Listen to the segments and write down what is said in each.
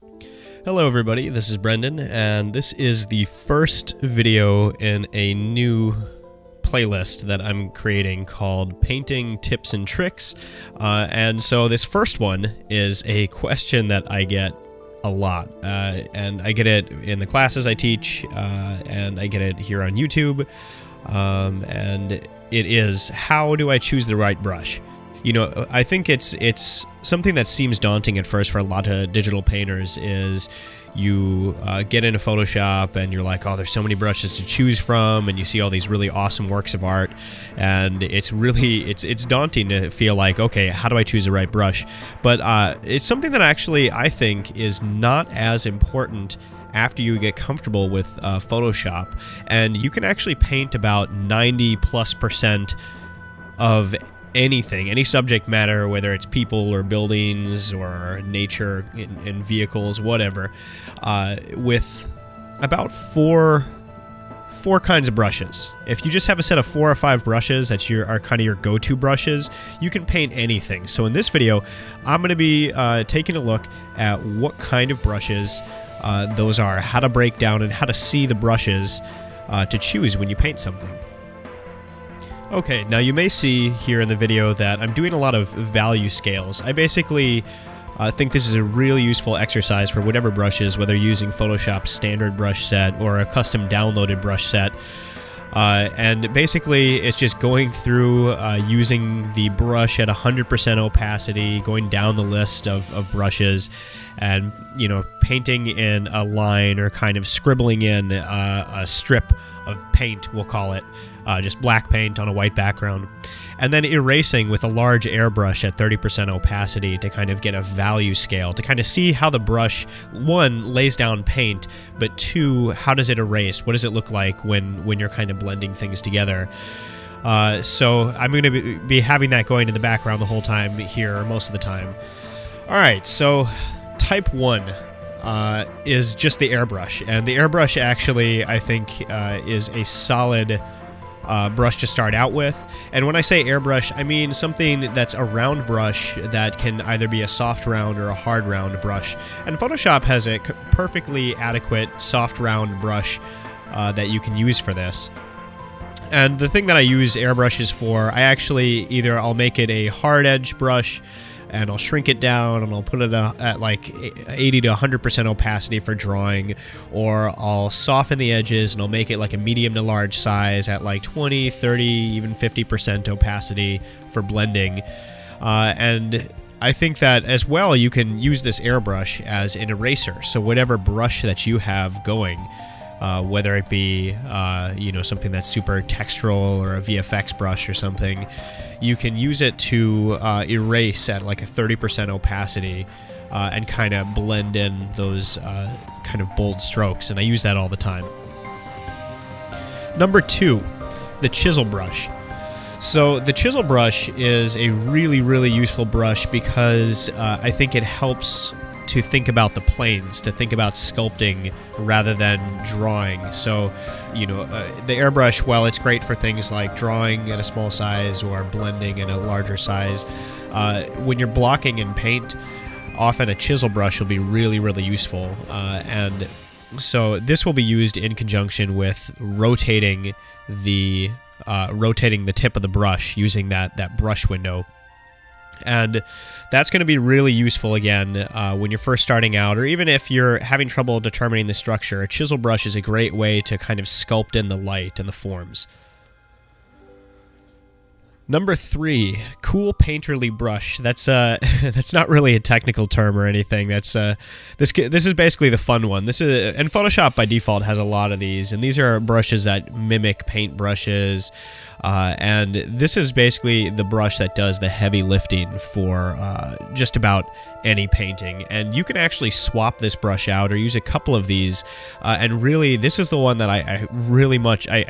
Hello everybody, this is Brendan, and this is the first video in a new playlist that I'm creating called Painting Tips and Tricks. And so this first one is a question that I get a lot, and I get it in the classes I teach, and I get it here on YouTube, and it is, how do I choose the right brush? You know, I think it's something that seems daunting at first for a lot of digital painters. Is you get into Photoshop and you're like, oh, there's so many brushes to choose from, and you see all these really awesome works of art, and it's daunting to feel like, okay, how do I choose the right brush? But it's something that actually I think is not as important after you get comfortable with Photoshop, and you can actually paint about 90+% of anything, any subject matter, whether it's people or buildings or nature and vehicles, whatever, with about four kinds of brushes. If you just have a set of 4 or 5 brushes that are kind of your go-to brushes, you can paint anything. So in this video, I'm going to be taking a look at what kind of brushes those are, how to break down and how to see the brushes to choose when you paint something. Okay, now you may see here in the video that I'm doing a lot of value scales. I basically think this is a really useful exercise for whatever brushes, whether using Photoshop's standard brush set or a custom downloaded brush set. And basically, it's just going through using the brush at 100% opacity, going down the list of brushes, and, you know, painting in a line or kind of scribbling in a strip of paint, we'll call it, just black paint on a white background, and then erasing with a large airbrush at 30% opacity to kind of get a value scale, to kind of see how the brush, one, lays down paint, but two, how does it erase? What does it look like when you're kind of blending things together? So I'm going to be having that going in the background the whole time here, most of the time. All right, so type 1 is just the airbrush, and the airbrush actually, I think, is a solid brush to start out with. And when I say airbrush, I mean something that's a round brush that can either be a soft round or a hard round brush. And Photoshop has a perfectly adequate soft round brush that you can use for this. And the thing that I use airbrushes for, I'll make it a hard edge brush, and I'll shrink it down and I'll put it at like 80 to 100% opacity for drawing, or I'll soften the edges and I'll make it like a medium to large size at like 20, 30, even 50% opacity for blending. And I think that as well, you can use this airbrush as an eraser. So whatever brush that you have going, whether it be something that's super textural or a VFX brush or something, you can use it to erase at like a 30% opacity and kind of blend in those kind of bold strokes, and I use that all the time. Number 2, the chisel brush. So the chisel brush is a really, really useful brush because I think it helps to think about the planes, to think about sculpting rather than drawing. So, the airbrush, while it's great for things like drawing at a small size or blending at a larger size, when you're blocking in paint, often a chisel brush will be really, really useful. And so this will be used in conjunction with rotating the tip of the brush using that brush window. And that's going to be really useful, again, when you're first starting out, or even if you're having trouble determining the structure. A chisel brush is a great way to kind of sculpt in the light and the forms. Number 3, cool painterly brush. That's not really a technical term or anything. This is basically the fun one. And Photoshop by default has a lot of these, and these are brushes that mimic paint brushes. And this is basically the brush that does the heavy lifting for just about any painting. And you can actually swap this brush out or use a couple of these. And really, this is the one that I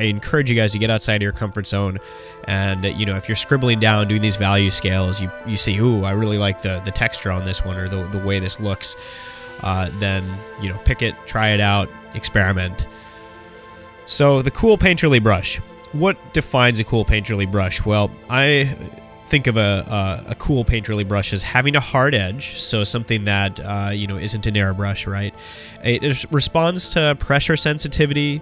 encourage you guys to get outside of your comfort zone. And, if you're scribbling down, doing these value scales, you see, ooh, I really like the texture on this one, or the way this looks. Then, pick it, try it out, experiment. So the cool painterly brush. What defines a cool painterly brush? Well, think of a cool painterly brush as having a hard edge, so something that isn't an airbrush, right? It responds to pressure sensitivity.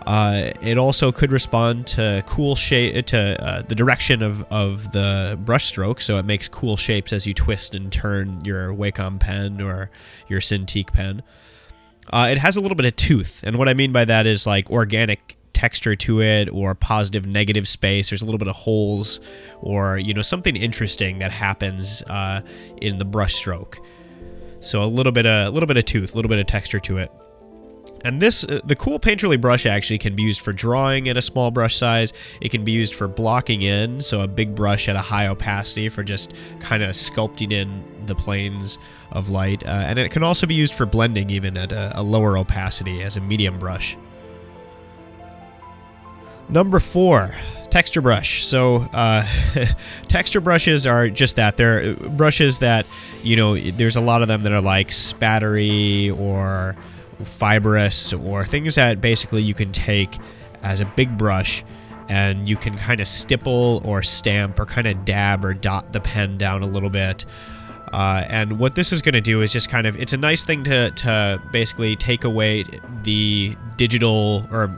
It also could respond to cool shape, to the direction of the brush stroke, so it makes cool shapes as you twist and turn your Wacom pen or your Cintiq pen. It has a little bit of tooth, and what I mean by that is like organic texture to it, or positive negative space. There's a little bit of holes, or something interesting that happens in the brush stroke. So a little bit of tooth, a little bit of texture to it. And the cool painterly brush actually can be used for drawing at a small brush size. It can be used for blocking in, so a big brush at a high opacity for just kind of sculpting in the planes of light. And it can also be used for blending even at a lower opacity as a medium brush. Number 4, texture brush. So texture brushes are just that. They're brushes that, there's a lot of them that are like spattery or fibrous, or things that basically you can take as a big brush and you can kind of stipple or stamp or kind of dab or dot the pen down a little bit. And what this is going to do is just kind of, it's a nice thing to basically take away the digital or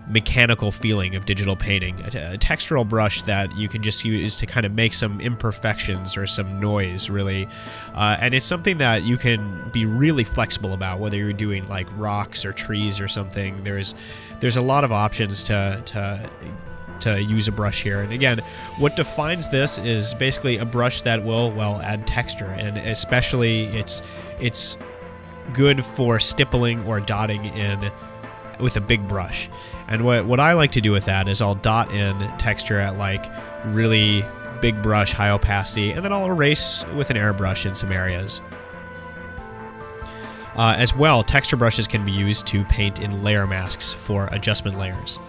mechanical feeling of digital painting. A textural brush that you can just use to kind of make some imperfections or some noise, really. And it's something that you can be really flexible about, whether you're doing like rocks or trees or something. There's a lot of options to use a brush here. And again, what defines this is basically a brush that will, add texture, and especially it's good for stippling or dotting in with a big brush. And what I like to do with that is I'll dot in texture at like really big brush, high opacity, and then I'll erase with an airbrush in some areas. As well, texture brushes can be used to paint in layer masks for adjustment layers.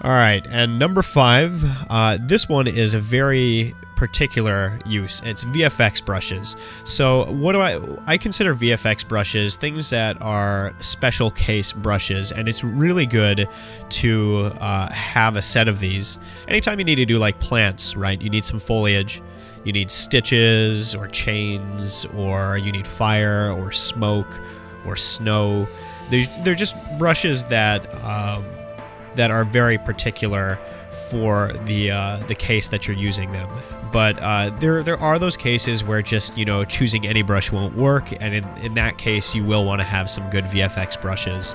All right, and number 5, this one is a very particular use. It's VFX brushes. So what do I consider VFX brushes things that are special case brushes, and it's really good to have a set of these. Anytime you need to do like plants, right? You need some foliage, you need stitches or chains, or you need fire or smoke or snow. They're just brushes that are very particular for the case that you're using them. But there are those cases where just choosing any brush won't work, and in that case you will want to have some good VFX brushes.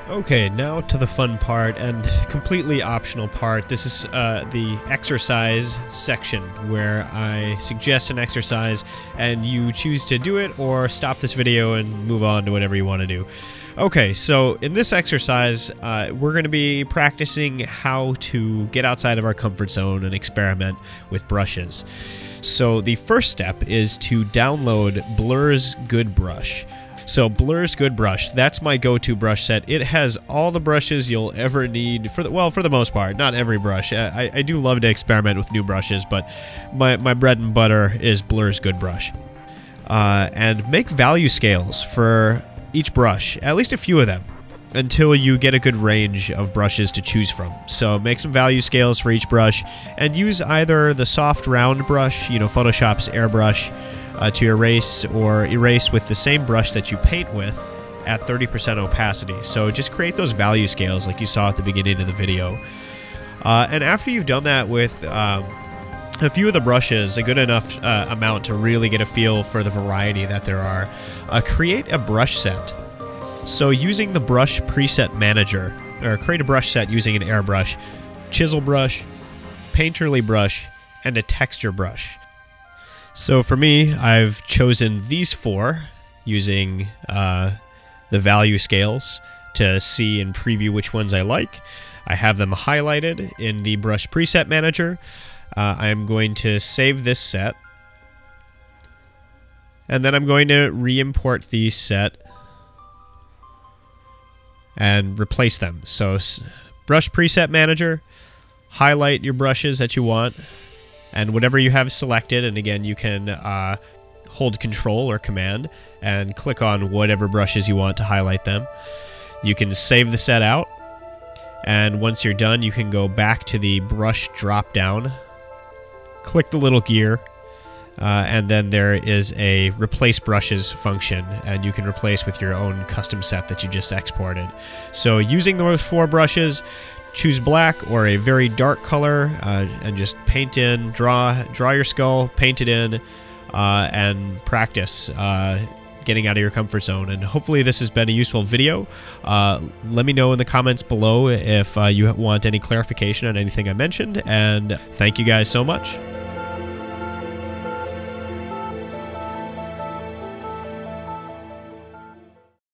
Okay, now to the fun part and completely optional part. This is the exercise section, where I suggest an exercise and you choose to do it or stop this video and move on to whatever you want to do. Okay, so in this exercise, we're going to be practicing how to get outside of our comfort zone and experiment with brushes. So the first step is to download Blur's Good Brush. So Blur's Good Brush, that's my go-to brush set. It has all the brushes you'll ever need, for the most part. Not every brush. I do love to experiment with new brushes, but my bread and butter is Blur's Good Brush. And make value scales for each brush, at least a few of them, until you get a good range of brushes to choose from. So make some value scales for each brush, and use either the soft round brush, Photoshop's airbrush, to erase, or erase with the same brush that you paint with at 30% opacity. So just create those value scales like you saw at the beginning of the video. And after you've done that with a few of the brushes, a good enough amount to really get a feel for the variety that there are, create a brush set. So using the brush preset manager, or create a brush set using an airbrush, chisel brush, painterly brush, and a texture brush. So for me, I've chosen these 4 using the value scales to see and preview which ones I like. I have them highlighted in the brush preset manager. I'm going to save this set, and then I'm going to re-import the set and replace them. So brush preset manager, highlight your brushes that you want, and whatever you have selected, and again you can hold Control or Command and click on whatever brushes you want to highlight them. You can save the set out, And once you're done, you can go back to the brush drop down, click the little gear, and then there is a replace brushes function, and you can replace with your own custom set that you just exported. So using those 4 brushes, choose black or a very dark color, and just paint in, draw your skull, paint it in, and practice getting out of your comfort zone. And hopefully this has been a useful video. Let me know in the comments below if you want any clarification on anything I mentioned, and thank you guys so much.